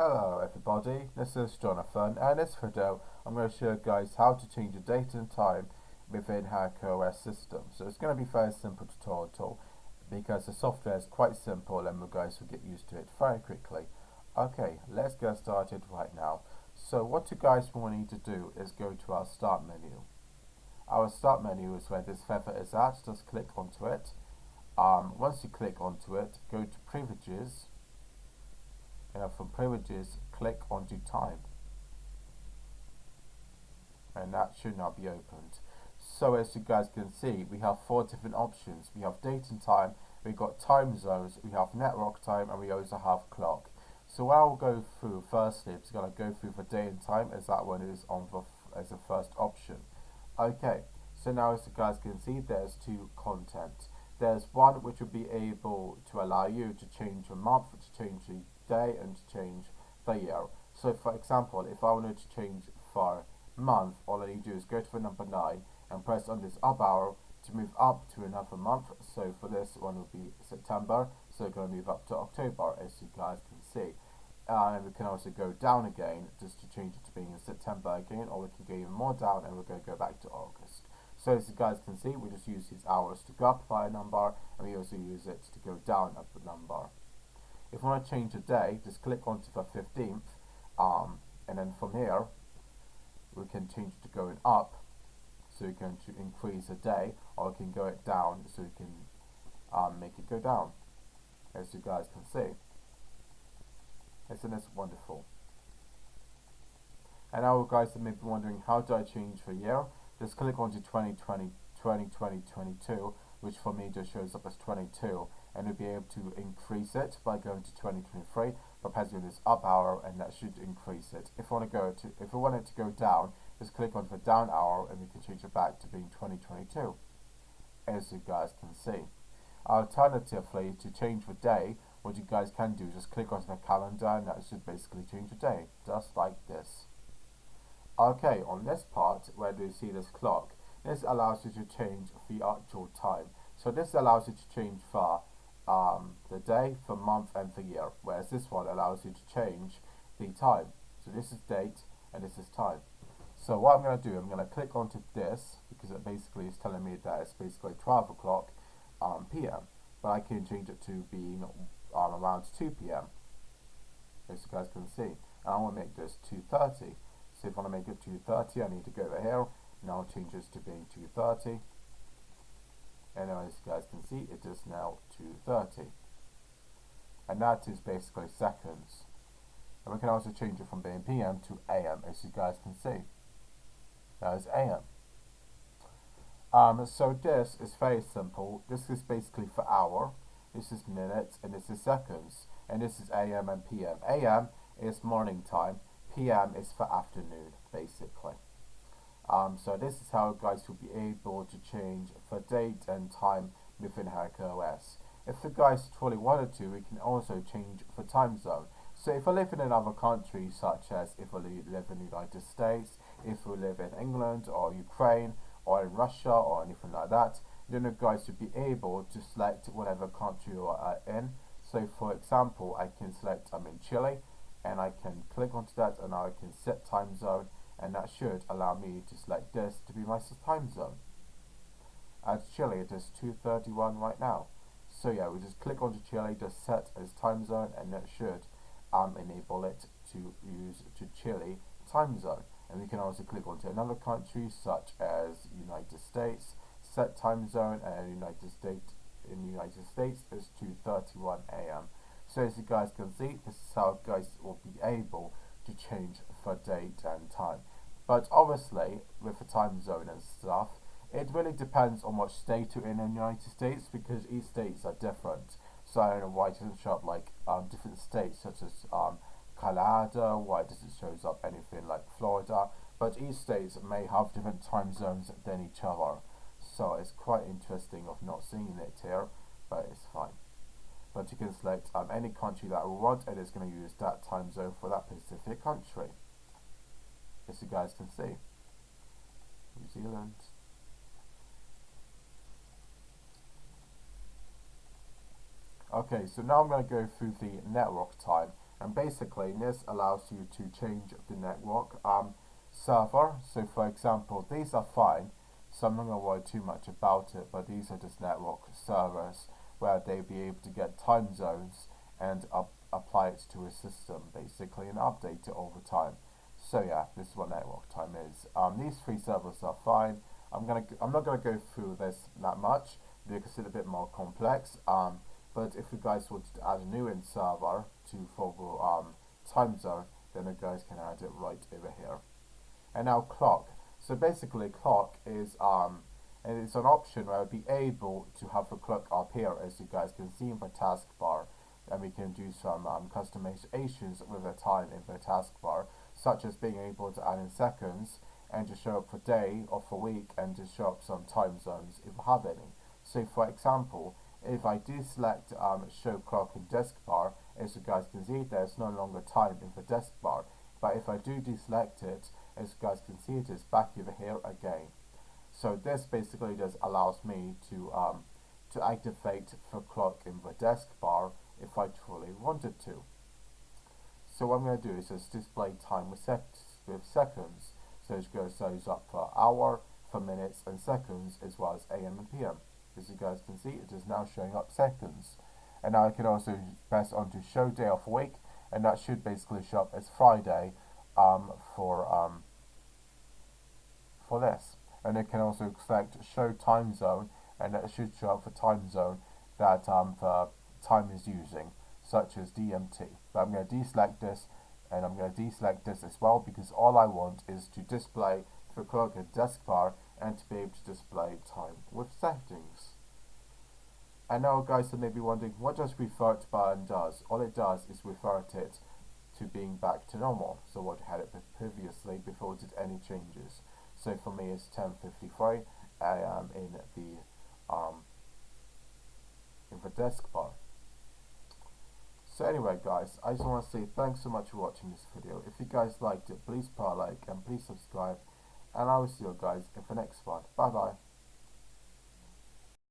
Hello everybody, this is Jonathan, and in this video I'm going to show you guys how to change the date and time within Haiku OS system. So it's going to be a very simple tutorial because the software is quite simple and you guys will get used to it very quickly. Okay, let's get started right now. So what you guys will need to do is go to our start menu. Our start menu is where this feather is at, just click onto it. Once you click onto it, go to privileges. From privileges, click onto time, and that should now be opened. So as you guys can see, we have 4 different options. We have date and time, we've got time zones, we have network time, and we also have clock. So what I'll go through firstly, I'm going to go through the day and time, as that one is on as the first option. Okay, so now as you guys can see, there's 2 content. There's one which will be able to allow you to change a month, to change the day, and to change the year. So for example, if I wanted to change for month, all I need to do is go to the number 9 and press on this up arrow to move up to another month. So for this one will be September, so we're going to move up to October, as you guys can see. And we can also go down again just to change it to being in September again, or we can go even more down and we're going to go back to August. So as you guys can see, we just use these arrows to go up by a number, and we also use it to go down a number. If we want to change a day, just click onto the 15th, and then from here we can change it to going up, so we can increase a day, or we can go it down, so we can make it go down, as you guys can see. Isn't this wonderful? And now guys may be wondering, how do I change the year? Just click onto 2020, 2022, which for me just shows up as 22, and you'll be able to increase it by going to 2023 by pressing this up arrow, and that should increase it. If we want it to go down, just click onto the down arrow, and we can change it back to being 2022, as you guys can see. Alternatively, to change the day, what you guys can do is just click onto the calendar, and that should basically change the day, just like this. Okay, on this part where you see this clock, this allows you to change the actual time. So this allows you to change the day, the month, and the year, whereas this one allows you to change the time. So this is date and this is time. So what I'm going to do, I'm going to click onto this because it basically is telling me that it's basically 12 o'clock p.m. But I can change it to being around 2 p.m. as you guys can see. And I want to make this 2:30. So if I want to make it 2:30, I need to go over here. Now I'll change this to being 2:30. And as you guys can see, it is now 2:30. And that is basically seconds. And we can also change it from being PM to AM, as you guys can see. That is AM. So this is very simple. This is basically for hour, this is minutes, and this is seconds. And this is AM and PM. AM is morning time. PM is for afternoon, basically. So this is how guys will be able to change the date and time within Haiku OS. If the guys truly wanted to, we can also change the time zone. So if we live in another country, such as if we live in the United States, if we live in England or Ukraine or in Russia or anything like that, then the guys would be able to select whatever country you are in. So for example, I can select I'm in Chile, and I can click onto that, and now I can set time zone, and that should allow me to select this to be my time zone. At Chile, it is 2:31 right now. So yeah, we just click onto Chile, just set as time zone, and that should enable it to use to Chile time zone. And we can also click onto another country, such as United States, set time zone, and United States is 2:31 a.m. So as you guys can see, this is how guys will be able to change the date and time. But obviously, with the time zone and stuff, it really depends on what state you're in the United States, because each states are different. So I don't know why it doesn't show up like different states such as Colorado, why does it shows up anything like Florida, but each states may have different time zones than each other. So it's quite interesting of not seeing it here, but it's fine. But you can select any country that we want, and it's going to use that time zone for that specific country, as you guys can see. New Zealand. Okay, so now I'm going to go through the network time, And basically this allows you to change the network server. So for example, these are fine, so I'm not going to worry too much about it, but these are just network servers where they'll be able to get time zones and apply it to a system basically and update it over time. So yeah, this is what network time is. These three servers are fine. I'm not gonna go through this that much because it's a bit more complex. But if you guys wanted to add a new server to for time zone, then you guys can add it right over here. And now clock. So basically, clock is and it's an option where I'll be able to have the clock up here, as you guys can see in the taskbar, and we can do some customizations with the time in the taskbar, such as being able to add in seconds and just show up for day or for week and just show up some time zones if I have any. So for example, if I deselect show clock in desk bar, as you guys can see, there's no longer time in the desk bar. But if I do deselect it, as you guys can see, it is back over here again. So this basically just allows me to activate the clock in the desk bar if I truly wanted to. So what I'm going to do is just display time with seconds. So it shows up for hour, for minutes and seconds, as well as AM and PM. As you guys can see, it is now showing up seconds. And now I can also press on to show day of week, and that should basically show up as Friday for this. And it can also select show time zone, and that should show up for time zone that the time is using, such as DMT. But I'm going to deselect this, and I'm going to deselect this as well, because all I want is to display the clock at desk bar and to be able to display time with settings. And now guys, you may be wondering, what does revert button does? All it does is revert it to being back to normal. So what had it previously before it did any changes. So for me it's 10:53 AM in the desk bar. So anyway guys, I just want to say thanks so much for watching this video. If you guys liked it, please put a like and please subscribe, and I will see you guys in the next one. Bye bye.